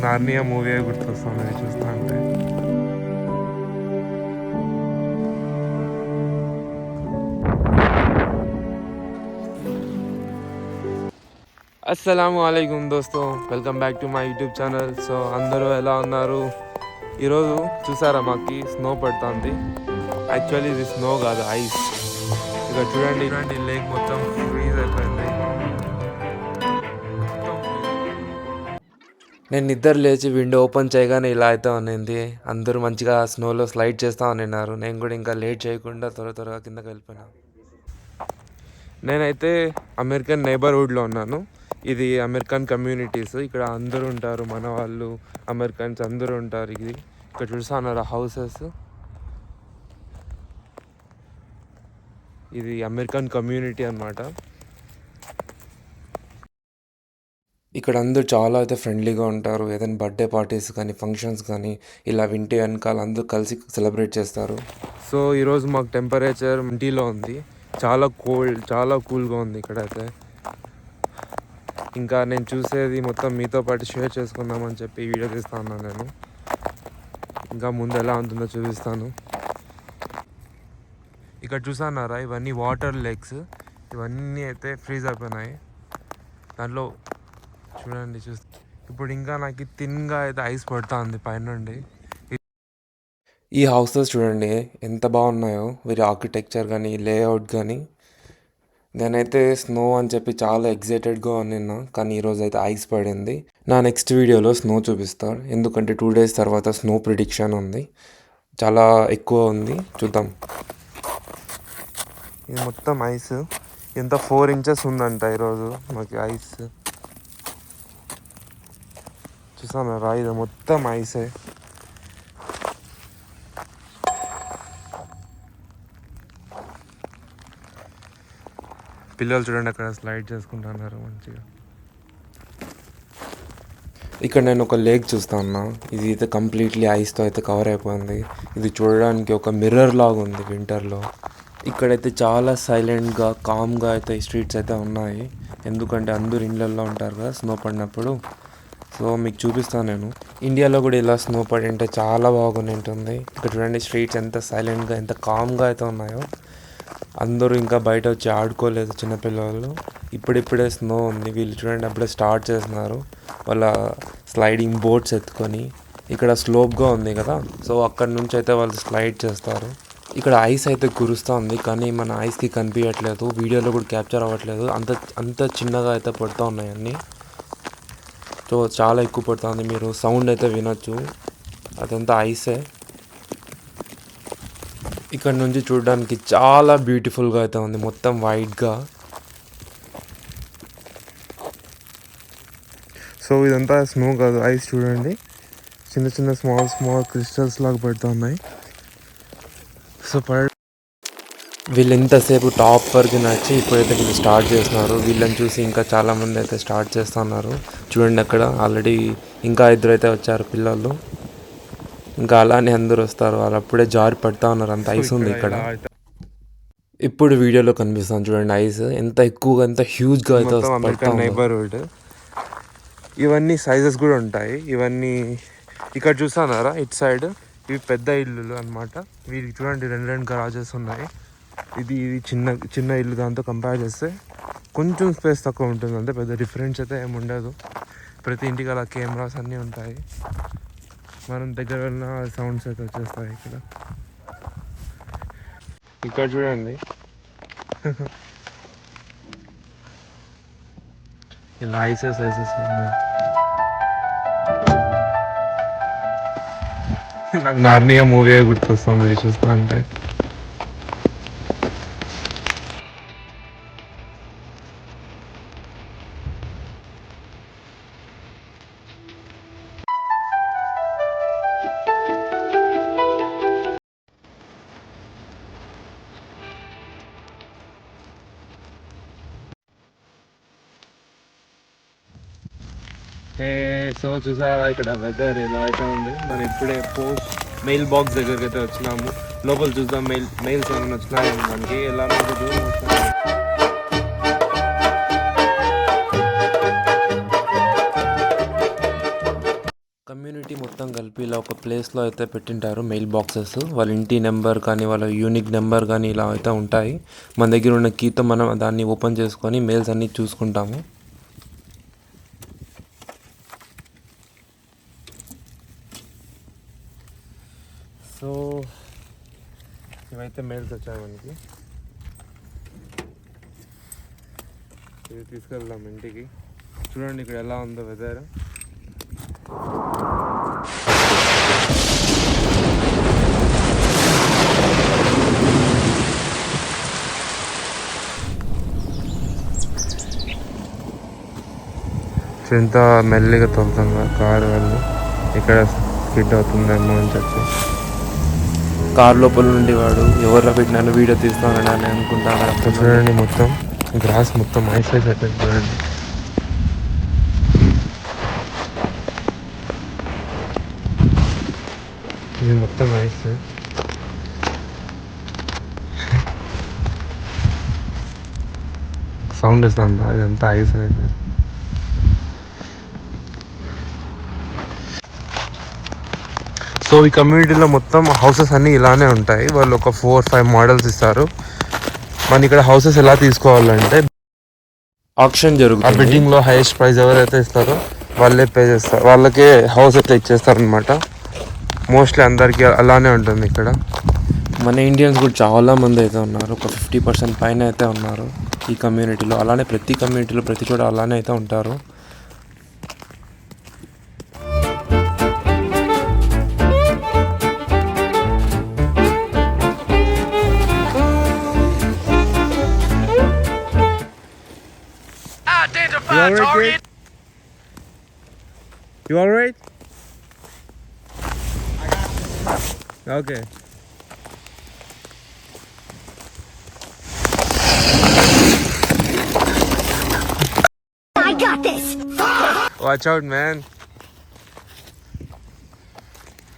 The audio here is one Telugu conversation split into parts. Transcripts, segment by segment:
నార్నియా మూవీ గుర్తొస్తుంది చూస్తా అంటే. అస్సలాము అలైకుం దోస్తో, welcome back to my YouTube channel. So అందరూ ఎలా ఉన్నారు? ఈరోజు చూసారా మాకు స్నో పడుతుంది. యాక్చువల్లీ ఇది స్నో కాదు, ఐస్. ఇక్కడ చూడండి లేక్ మొత్తం ఫ్రీజ్ అయిపోయింది. నేను నిద్ర లేచి విండో ఓపెన్ చేయగానే ఇలా అయితే ఉన్నింది. అందరూ మంచిగా స్నోలో స్లైడ్ చేస్తూ ఉన్నారు. నేను కూడా ఇంకా లేట్ చేయకుండా త్వరగా కిందకి వెళ్ళిపోయినాను. నేనైతే అమెరికన్ నైబర్హుడ్లో ఉన్నాను. ఇది అమెరికన్ కమ్యూనిటీస్. ఇక్కడ అందరూ ఉంటారు, మన వాళ్ళు అమెరికన్స్ అందరూ ఉంటారు. ఇది ఇక్కడ చూస్తున్నారు హౌసెస్. ఇది అమెరికన్ కమ్యూనిటీ అన్నమాట. ఇక్కడ అందరూ చాలా అయితే ఫ్రెండ్లీగా ఉంటారు. ఏదైనా బర్త్డే పార్టీస్ కానీ ఫంక్షన్స్ కానీ ఇలా వింటే వెనకాల అందరూ కలిసి సెలబ్రేట్ చేస్తారు. సో ఈరోజు మాకు టెంపరేచర్ 20లో ఉంది. చాలా కూల్గా ఉంది ఇక్కడైతే. ఇంకా నేను చూసేది మొత్తం మీతో పాటు షేర్ చేసుకుందామని చెప్పి వీడియో తీస్తా ఉన్నాను నేను. ఇంకా ముందు ఎలా ఉంటుందో చూపిస్తాను. ఇక్కడ చూసానారా, ఇవన్నీ వాటర్ లేక్స్. ఇవన్నీ అయితే ఫ్రీజ్ అయిపోయినాయి. దాంట్లో చూడండి ఇప్పుడు ఇంకా నాకు థిన్గా అయితే ఐస్ పడుతూ ఉంది పైనుండి. ఈ హౌసెస్ చూడండి ఎంత బాగున్నాయో, వీరి ఆర్కిటెక్చర్ కానీ లేఅవుట్ కానీ. నేనైతే స్నో అని చెప్పి చాలా ఎగ్జైటెడ్గా ఉన్నాను, కానీ ఈరోజు అయితే ఐస్ పడింది. నా నెక్స్ట్ వీడియోలో స్నో చూపిస్తాను, ఎందుకంటే 2 days తర్వాత స్నో ప్రిడిక్షన్ ఉంది. చాలా ఎక్కువ ఉంది, చూద్దాం. ఇది మొత్తం ఐస్. ఎంత 4 inches ఉందంట ఈరోజు మాకు ఐస్. చూసాను రా, ఇది మొత్తం ఐసే. పిల్లలు చూడండి అక్కడ స్లైడ్ చేసుకుంటున్నారు మంచిగా. ఇక్కడ నేను ఒక లేక్ చూస్తా ఉన్నా. ఇది అయితే కంప్లీట్లీ ఐస్తో అయితే కవర్ అయిపోయింది. ఇది చూడడానికి ఒక మిర్రర్ లాగా ఉంది వింటర్లో. ఇక్కడైతే చాలా సైలెంట్గా కామ్గా అయితే స్ట్రీట్స్ అయితే ఉన్నాయి, ఎందుకంటే అందరూ ఇళ్ళల్లో ఉంటారు కదా స్నో పడినప్పుడు. సో మీకు చూపిస్తాను నేను. ఇండియాలో కూడా ఇలా స్నో పడి ఉంటే చాలా బాగుని ఉంటుంది. ఇక్కడ చూడండి స్ట్రీట్స్ ఎంత సైలెంట్గా ఎంత కామ్గా అయితే ఉన్నాయో. అందరూ ఇంకా బయట వచ్చి ఆడుకోలేదు చిన్నపిల్లలు. ఇప్పుడిప్పుడే స్నో ఉంది. వీళ్ళు చూడండి అప్పుడే స్టార్ట్ చేస్తున్నారు వాళ్ళ స్లైడింగ్ బోర్డ్స్ ఎత్తుకొని. ఇక్కడ స్లోప్గా ఉంది కదా, సో అక్కడ నుంచి అయితే వాళ్ళు స్లైడ్ చేస్తారు. ఇక్కడ ఐస్ అయితే కురుస్తూ ఉంది, కానీ మన ఐస్కి కనిపించట్లేదు, వీడియోలో కూడా క్యాప్చర్ అవ్వట్లేదు. అంత చిన్నగా అయితే పడుతూ ఉన్నాయి అన్నీ. సో చాలా ఎక్కువ పడుతుంది. మీరు సౌండ్ అయితే వినొచ్చు, అదంతా ఐసే. ఇక్కడ నుంచి చూడడానికి చాలా బ్యూటిఫుల్గా అయితే ఉంది, మొత్తం వైట్గా. సో ఇదంతా స్నో కాదు, ఐస్. చూడండి చిన్న చిన్న స్మాల్ క్రిస్టల్స్ లాగా పడుతూ ఉన్నాయి. సో వీళ్ళు ఎంతసేపు టాప్ వరకు నచ్చి ఇప్పుడైతే వీళ్ళు స్టార్ట్ చేస్తున్నారు. వీళ్ళని చూసి ఇంకా చాలామంది అయితే స్టార్ట్ చేస్తున్నారు. చూడండి అక్కడ ఆల్రెడీ ఇంకా 2 అయితే వచ్చారు పిల్లలు. ఇంకా అలానే అందరూ వస్తారు. వాళ్ళు అప్పుడే జారి పడుతూ ఉన్నారు, అంత ఐస్ ఉంది ఇక్కడ. ఇప్పుడు వీడియోలో కనిపిస్తాను చూడండి ఐస్ ఎంత ఎక్కువగా ఎంత హ్యూజ్గా అయితే అమెరికన్ నైబర్హుడ్. ఇవన్నీ సైజెస్ కూడా ఉంటాయి. ఇవన్నీ ఇక్కడ చూస్తున్నారా ఇటు సైడ్, ఇవి పెద్ద ఇల్లులు అనమాట. వీటికి చూడండి 2 గరాజెస్ ఉన్నాయి. ఇది చిన్న ఇల్లు, దాంతో కంపేర్ చేస్తే కొంచెం స్పేస్ తక్కువ ఉంటుంది, అంతే. పెద్ద డిఫరెన్స్ అయితే ఏమి ఉండదు. ప్రతి ఇంటికి అలా కెమెరాస్ అన్నీ ఉంటాయి. మనం దగ్గర వెళ్ళిన సౌండ్స్ అయితే వచ్చేస్తాయి. ఇక్కడ చూడండి ఇలా ఐసెస్ ఉన్నాయి. నాకు నార్నియా మూవీ గుర్తొస్తుంది చూస్తా అంటే. సో చూసారా ఇక్కడ వెదర్ ఎలా అయితే ఉంది. మనం ఇప్పుడే మెయిల్ బాక్స్ దగ్గరికి అయితే వచ్చినాము. లోపల చూద్దాం మెయిల్స్ ఏమైనా వచ్చినాయేమో మనకి. ఎలా కమ్యూనిటీ మొత్తం కలిపి ఇలా ఒక ప్లేస్లో అయితే పెట్టింటారు మెయిల్ బాక్సెస్. వాళ్ళ ఇంటి నెంబర్ కానీ వాళ్ళ యూనిక్ నెంబర్ కానీ ఇలా అయితే ఉంటాయి. మన దగ్గర ఉన్న కీతో మనం దాన్ని ఓపెన్ చేసుకొని మెయిల్స్ అన్నీ చూసుకుంటాము. సో ఇవైతే మెయిల్స్ వచ్చాయి మనకి. ఇది తీసుకెళ్దాం ఇంటికి. చూడండి ఇక్కడ ఎలా ఉందో వెదర్. ఎంత మెల్లిగా తోలుతుంది కారు వాళ్ళు. ఇక్కడ స్కిడ్ అవుతుందేమో అని చెప్పి కారు లోపల నుండి వాడు ఎవరిలో పెట్టినాను వీడియో తీస్తానని అని అనుకుంటాను. చూడండి మొత్తం గ్రాస్ మొత్తం ఐస్ ఐస్ అయిపోయింది. చూడండి ఇది మొత్తం ఐస్. సౌండ్ వస్తుంది ఇదంతా ఐస్ అయితే. సో ఈ కమ్యూనిటీలో మొత్తం హౌసెస్ అన్నీ ఇలానే ఉంటాయి. వాళ్ళు ఒక 4-5 మోడల్స్ ఇస్తారు. మన ఇక్కడ హౌసెస్ ఎలా తీసుకోవాలంటే ఆప్షన్ జరుగుతుంది. ఆ బిడ్డింగ్లో హైయెస్ట్ ప్రైస్ ఎవరైతే ఇస్తారో వాళ్ళే పే చేస్తారు, వాళ్ళకే హౌస్ అయితే ఇచ్చేస్తారు అనమాట. మోస్ట్లీ అందరికీ అలానే ఉంటుంది ఇక్కడ. మన ఇండియన్స్ కూడా చాలా మంది అయితే ఉన్నారు. ఒక 50% పైన అయితే ఉన్నారు ఈ కమ్యూనిటీలో. అలానే ప్రతి కమ్యూనిటీలో ప్రతి చోట అలానే అయితే ఉంటారు. You all right, Greg? You all right? Okay. I got this. Watch out, man.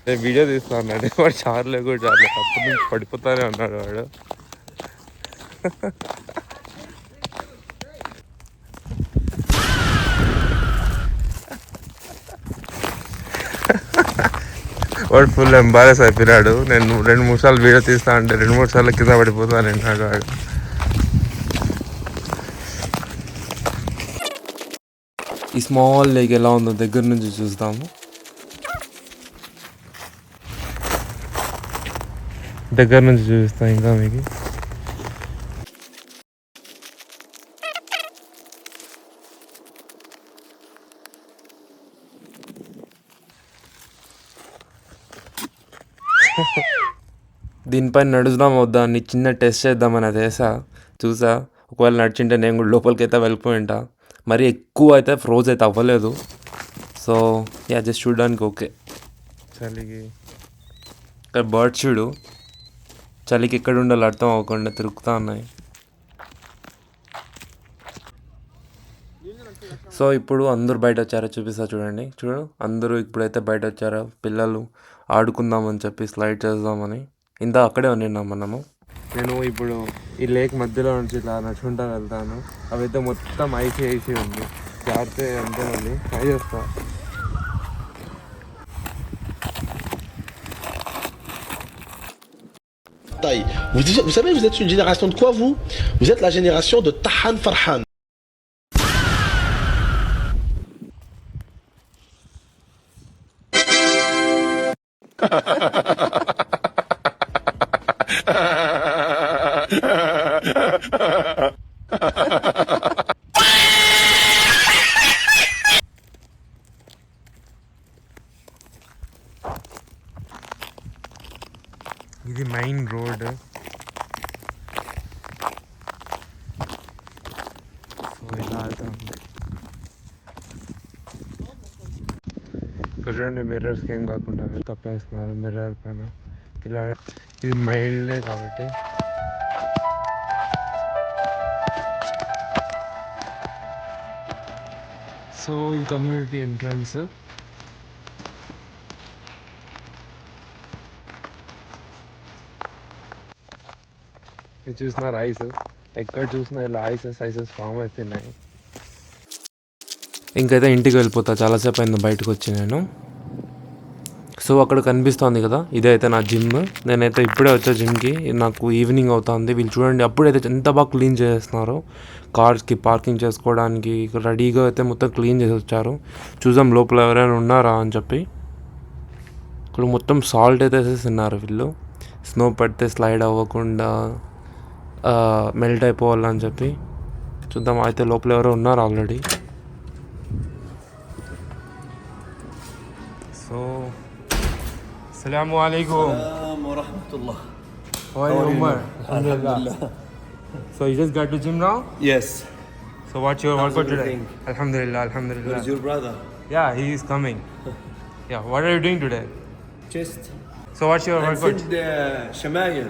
నేను వీడియో తీస్తాను. వాడు చార్లే కూడా చార్లే అప్పటి నుంచి పడిపోతానే ఉన్నాడు వాడు. వాడు ఫుల్ ఎంబారెస్ అయిపోయినాడు. నేను 2-3 సార్లు వీడియో తీస్తా అంటే 2-3 సార్లు కింద పడిపోతాను అన్నాడు వాడు. ఈ స్మాల్ లేక్ ఎలా ఉందో దగ్గర నుంచి చూస్తాము. దగ్గర నుంచి చూపిస్తాను ఇంకా మీకు. దీనిపైన నడుచుదాం వద్దా అని చిన్న టెస్ట్ చేద్దామని అది చూసా. ఒకవేళ నడిచింటే నేను కూడా లోపలికి అయితే వెళ్ళిపోయింటా. మరి ఎక్కువ అయితే ఫ్రోజ్ అయితే అవ్వలేదు. సో జస్ట్ చూడడానికి ఓకే. చలికి ఇక్కడ బర్డ్స్ చూడు, చలికి ఎక్కడ ఉండాలో అర్థం అవ్వకుండా తిరుగుతూ ఉన్నాయి. సో ఇప్పుడు అందరూ బయట వచ్చారో చూపిస్తా చూడండి. అందరూ ఇప్పుడైతే బయట వచ్చారో. పిల్లలు ఆడుకుందామని చెప్పి స్లైడ్ చేద్దామని ఇంత అక్కడే ఉన్నాం మనము. నేను ఇప్పుడు ఈ లేక్ మధ్యలో నుంచి ఇట్లా నడుచుకుంటా వెళ్తాను. అవైతే మొత్తం ఐసీ ఉంది. జాగ్రత్త అంతే ఉంది. ట్రై చేస్తా. Vous savez, vous êtes une génération de quoi, vous? Vous êtes la génération de Tahan Farhan. ఇది మెయిన్ రోడ్. సో ఇలా వెళ్తాం. చూడండి మిర్రర్స్కి ఏం కాకుండా కప్పేస్తున్నారు మిర్రర్ పైన. ఇలా ఇది మైల్డే కాబట్టి సో ఈ కమ్యూనిటీ ఎంట్రన్స్. ఇది చూసిన ఐస్ ఎక్కడ చూసినా ఇలా ఐసెస్ ఫామ్ అవుతున్నాయి. ఇంకైతే ఇంటికి వెళ్ళిపోతా. చాలాసేపు అయింది బయటకు వచ్చి నేను. సో అక్కడ కనిపిస్తుంది కదా, ఇదైతే నా జిమ్. నేనైతే ఇప్పుడే వచ్చా జిమ్కి, నాకు ఈవినింగ్ అవుతుంది. వీళ్ళు చూడండి అప్పుడైతే ఎంత బాగా క్లీన్ చేస్తున్నారో, కార్స్కి పార్కింగ్ చేసుకోవడానికి రెడీగా అయితే మొత్తం క్లీన్ చేసి వచ్చారు. చూద్దాం లోపల ఎవరైనా ఉన్నారా అని చెప్పి. ఇక్కడ మొత్తం సాల్ట్ అయితే వేసేస్తున్నారు వీళ్ళు, స్నో పడితే స్లైడ్ అవ్వకుండా మెల్ట్ అయిపోవాలని చెప్పి. చూద్దాం అయితే లోపల ఎవరో ఉన్నారు already. So Assalamualaikum. السلام ورحمة الله. How are you, Umar? Alhamdulillah. So you just got to gym now? Yes. So what's your How's workout today? everything? Alhamdulillah, Where's alhamdulillah. your brother? Yeah, he is coming. Yeah, what are you doing today? Chest. So what's your workout? And Shamail.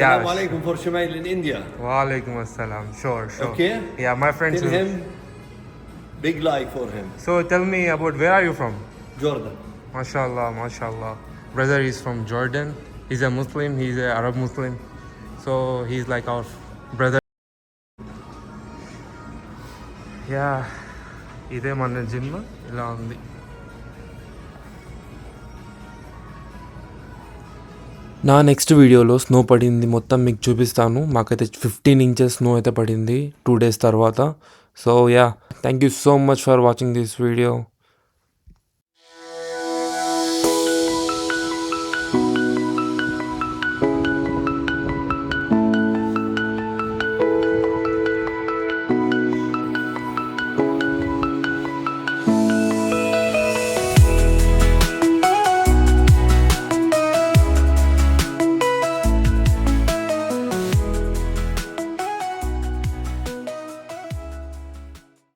Yeah. Salam alaikum for Shamail in India. Wa alaikum assalam. Sure, sure. Okay. Yeah, my friends. Tell him, big like for him. So tell me about where are you from? Jordan. MashaAllah, MashaAllah. Brother is from Jordan. He's a Muslim. He's a Arab Muslim. So he's like our brother. Yeah. ఇదే మన జిమ్ ఇలా ఉంది. నా నెక్స్ట్ వీడియోలో స్నో పడింది మొత్తం మీకు చూపిస్తాను. మాకైతే 15 inches స్నో అయితే పడింది 2 days తర్వాత. So yeah, thank you so much for watching this video.